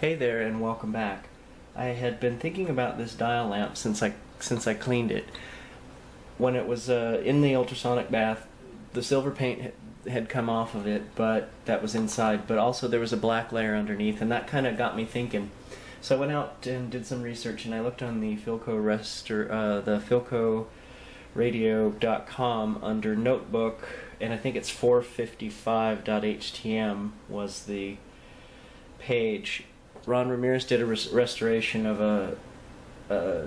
Hey there and welcome back. I had been thinking about this dial lamp since I cleaned it. When it was in the ultrasonic bath, the silver paint had come off of it, but that was inside. But also there was a black layer underneath, and that kind of got me thinking. So I went out and did some research, and I looked on the Philco radio.com under notebook, and I think it's 455.htm was the page. Ron Ramirez did a restoration of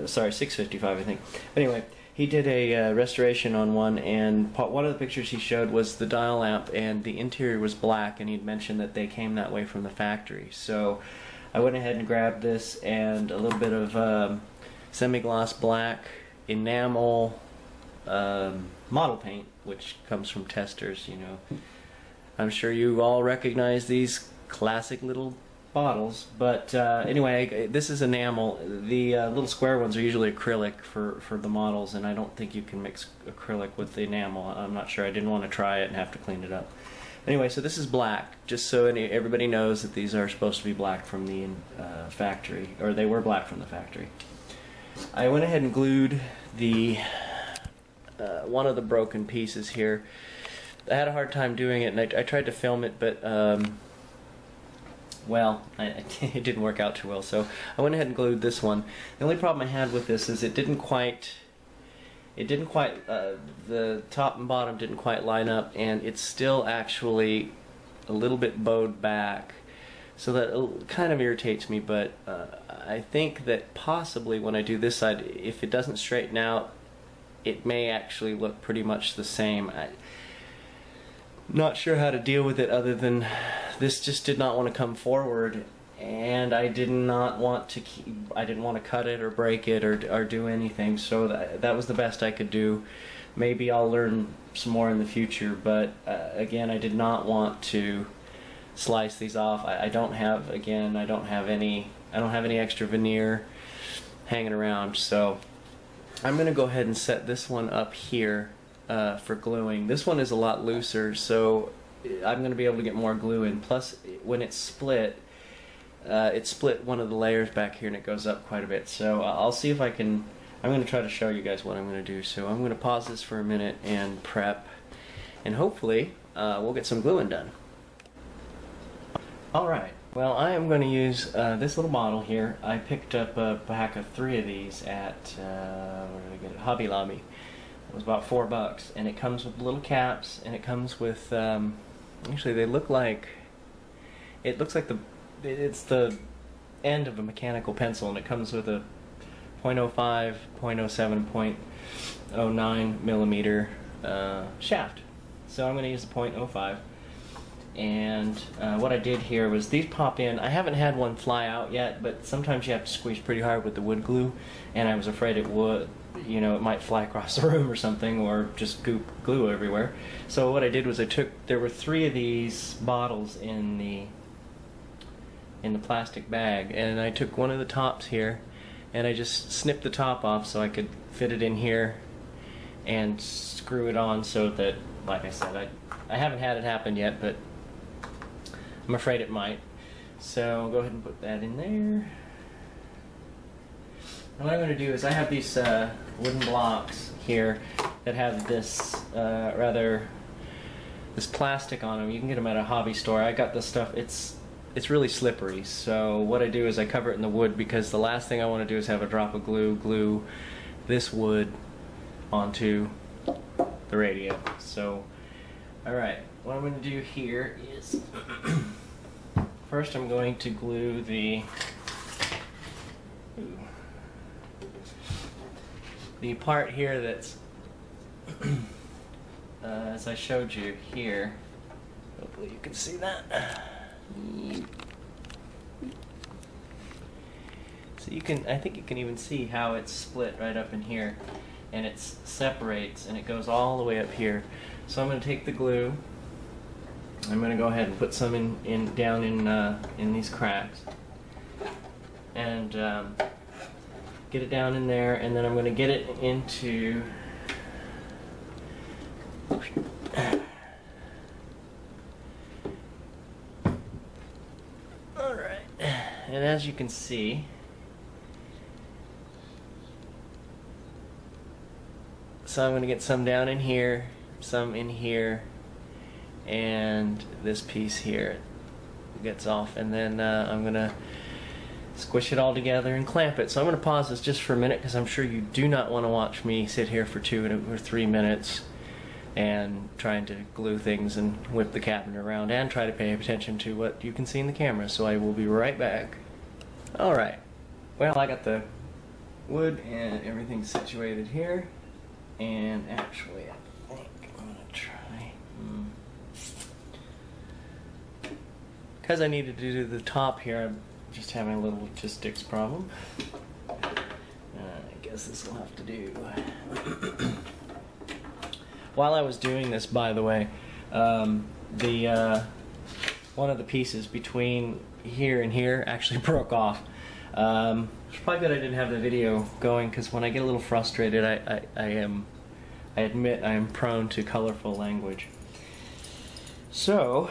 sorry, 655 I think. Anyway, he did a restoration on one, and one of the pictures he showed was the dial lamp, and the interior was black, and he'd mentioned that they came that way from the factory. So I went ahead and grabbed this and a little bit of semi-gloss black enamel model paint, which comes from Testers, you know. I'm sure you all recognize these classic little bottles, but anyway, this is enamel. The little square ones are usually acrylic for the models, and I don't think you can mix acrylic with the enamel. I'm not sure. I didn't want to try it and have to clean it up. Anyway, so this is black, just so everybody knows that these are supposed to be black from the factory, or they were black from the factory. I went ahead and glued the one of the broken pieces here. I had a hard time doing it, and I tried to film it, but well, it didn't work out too well, so I went ahead and glued this one. The only problem I had with this is it didn't quite, the top and bottom didn't quite line up, and it's still actually a little bit bowed back, so that kind of irritates me, but I think that possibly when I do this side, if it doesn't straighten out, it may actually look pretty much the same. Not sure how to deal with it other than this just did not want to come forward, and I did not want to I didn't want to cut it or break it or do anything, so that was the best I could do. Maybe I'll learn some more in the future, but again, I did not want to slice these off. I don't have any extra veneer hanging around, so I'm gonna go ahead and set this one up here for gluing. This one is a lot looser, so I'm going to be able to get more glue in. Plus, when it's split, it split one of the layers back here and it goes up quite a bit. So I'll see if I can, I'm going to try to show you guys what I'm going to do. So I'm going to pause this for a minute and prep, and hopefully we'll get some gluing done. Alright, well, I am going to use this little bottle here. I picked up a pack of 3 of these at, where did I get it? Hobby Lobby. It was about $4, and it comes with little caps, and it comes with actually they look like, it looks like it's the end of a mechanical pencil, and it comes with a 0.05, 0.07, 0.09 millimeter shaft. So I'm going to use the 0.05. And what I did here was these pop in. I haven't had one fly out yet, but sometimes you have to squeeze pretty hard with the wood glue, and I was afraid it would, you know, it might fly across the room or something, or just goop glue everywhere. So what I did was there were 3 of these bottles in the plastic bag, and I took one of the tops here, and I just snipped the top off so I could fit it in here and screw it on, so that, like I said, I haven't had it happen yet, but I'm afraid it might. So I'll go ahead and put that in there. And what I'm going to do is I have these wooden blocks here that have this this plastic on them. You can get them at a hobby store. I got this stuff. It's really slippery. So what I do is I cover it in the wood, because the last thing I want to do is have a drop of glue this wood onto the radio. So alright, what I'm going to do here is first I'm going to glue the part here that's as I showed you here. Hopefully you can see that. So you can, I think you can even see how it's split right up in here, and it separates and it goes all the way up here. So I'm going to take the glue, I'm going to go ahead and put some down in these cracks, and get it down in there, and then I'm going to get it into alright, And as you can see, so I'm going to get some down in here, some in here, and this piece here gets off, and then I'm going to squish it all together and clamp it. So I'm going to pause this just for a minute because I'm sure you do not want to watch me sit here for 2 or 3 minutes and trying to glue things and whip the cabinet around and try to pay attention to what you can see in the camera. So I will be right back. Alright, well, I got the wood and everything situated here, and actually I think I'm going to try, because I needed to do the top here, I'm just having a little logistics problem. I guess this will have to do. While I was doing this, by the way, one of the pieces between here and here actually broke off. It's probably good I didn't have the video going, because when I get a little frustrated, I admit I am prone to colorful language. So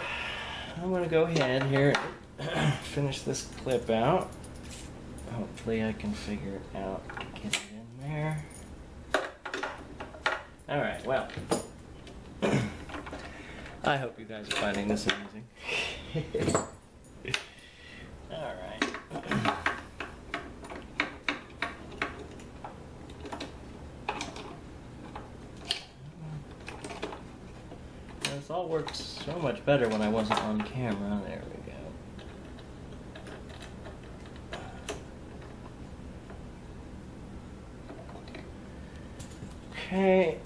I'm going to go ahead here and finish this clip out. Hopefully I can figure it out. Get it in there. Alright, well, I hope you guys are finding this amusing. Alright. This all works so much better when I wasn't on camera. There we go. Okay.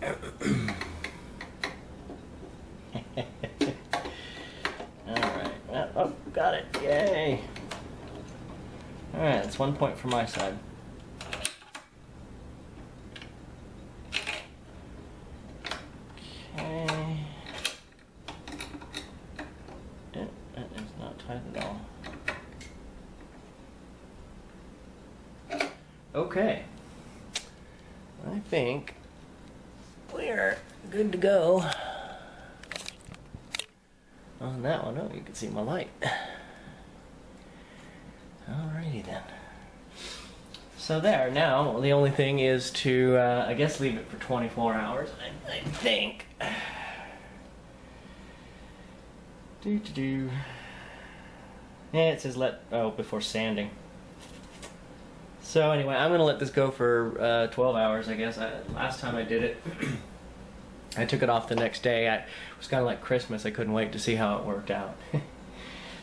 Alright. Oh, got it. Yay. Alright, that's 1 point for my side. Okay. That is not tight at all. Okay. I think we're good to go on that one. Oh, you can see my light. Alrighty then. So there, now the only thing is to, I guess, leave it for 24 hours, I think. Yeah, it says before sanding. So anyway, I'm going to let this go for 12 hours, I guess. Last time I did it, I took it off the next day. It was kind of like Christmas. I couldn't wait to see how it worked out.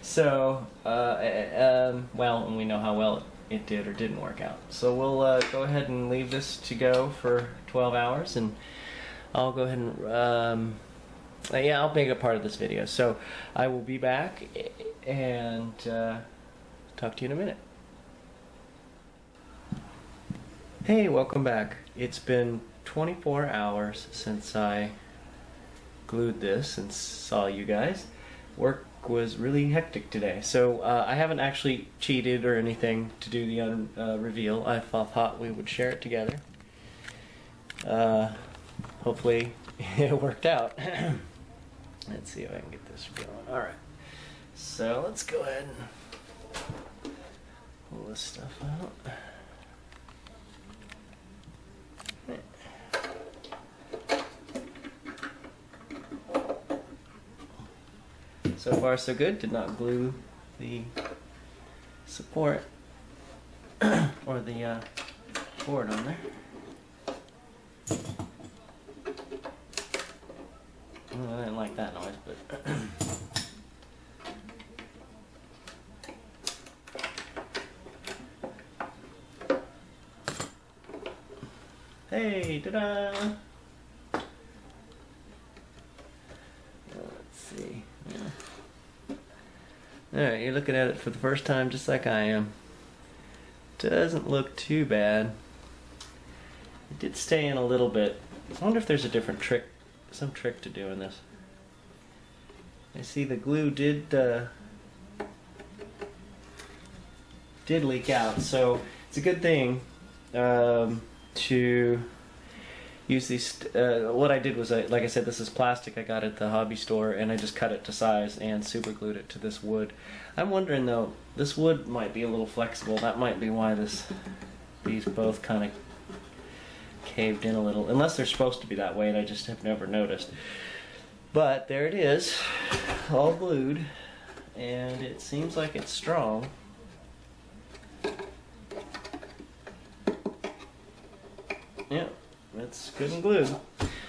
So, well, and we know how well it did or didn't work out. So we'll go ahead and leave this to go for 12 hours, and I'll go ahead and, yeah, I'll make a part of this video. So I will be back and talk to you in a minute. Hey, welcome back. It's been 24 hours since I glued this and saw you guys. Work was really hectic today, so I haven't actually cheated or anything to do the reveal. I thought we would share it together. Hopefully it worked out. Let's see if I can get this going. Alright, so let's go ahead and pull this stuff out. So far so good. Did not glue the support or the board on there. Well, I didn't like that noise, but hey, ta-da! Let's see. Alright, you're looking at it for the first time just like I am. Doesn't look too bad. It did stay in a little bit. I wonder if there's a different trick, some trick to doing this. I see the glue did leak out, so it's a good thing to use these. What I did was, like I said, this is plastic I got at the hobby store, and I just cut it to size and super glued it to this wood. I'm wondering though, this wood might be a little flexible. That might be why these both kind of caved in a little, unless they're supposed to be that way, and I just have never noticed. But there it is, all glued, and it seems like it's strong. Yeah, it's good and glued.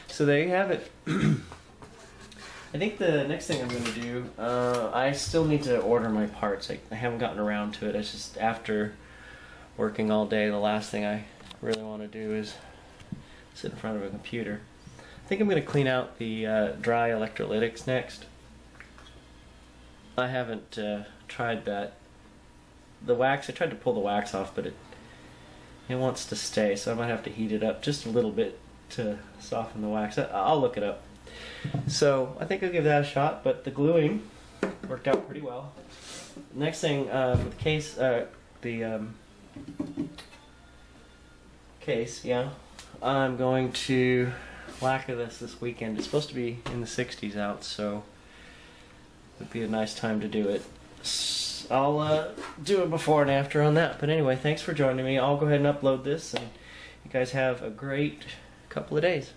So there you have it. I think the next thing I'm going to do, I still need to order my parts. I haven't gotten around to it. It's just after working all day, the last thing I really want to do is sit in front of a computer. I think I'm going to clean out the dry electrolytics next. I haven't tried that. The wax, I tried to pull the wax off, but it wants to stay, so I might have to heat it up just a little bit to soften the wax. I'll look it up. So I think I'll give that a shot, but the gluing worked out pretty well. Next thing, with the case, case, yeah, I'm going to lacquer this weekend. It's supposed to be in the 60s out, so it would be a nice time to do it. I'll do a before and after on that. But anyway, thanks for joining me. I'll go ahead and upload this, and you guys have a great couple of days.